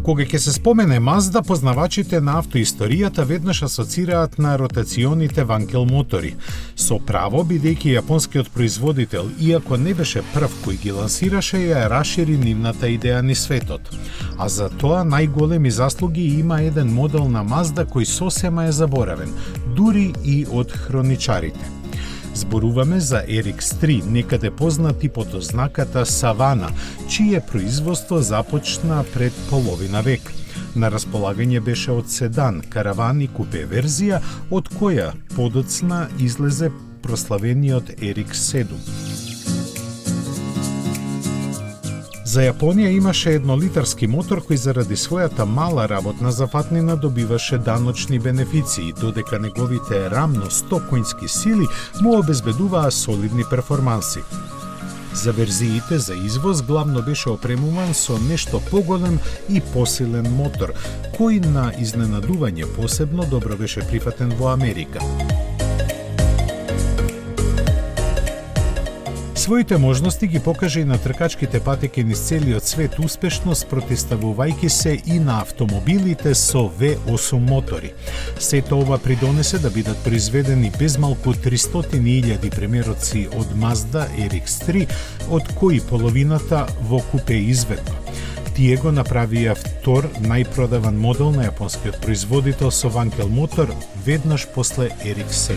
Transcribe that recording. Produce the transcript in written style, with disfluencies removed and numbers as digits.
Кога ќе се спомене Мазда, познавачите на автоисторијата веднаш асоцираат на ротационите ванкел мотори. Со право, бидејќи јапонскиот производител, иако не беше прв кој ги лансираше, ја расшири нивната идеја низ светот. А за тоа најголеми заслуги има еден модел на Мазда кој сосема е заборавен, дури и од хроничарите. Зборуваме за RX-3, некаде познат и под ознаката Савана, чие производство започна пред половина век. На располагање беше од седан, караван и купе верзија, од која подоцна излезе прославениот RX-7. За Јапонија имаше еднолитарски мотор кој заради својата мала работна зафатнина добиваше даночни бенефиции, додека неговите рамно 100 коњски сили му обезбедуваа солидни перформанси. За верзиите за извоз главно беше опремуван со нешто поголем и посилен мотор, кој на изненадување посебно добро беше прифатен во Америка. Своите можности ги покажа и на тркачките патеки низ целиот свет успешно спротивставувајќи се и на автомобилите со V8 мотори. Сето ова придонесе да бидат произведени безмалку 300.000 примероци од Mazda RX-3, од кои половината во купе изведба. Тие го направија втор најпродаван модел на јапонскиот производител со ванкел мотор веднаш после RX-7.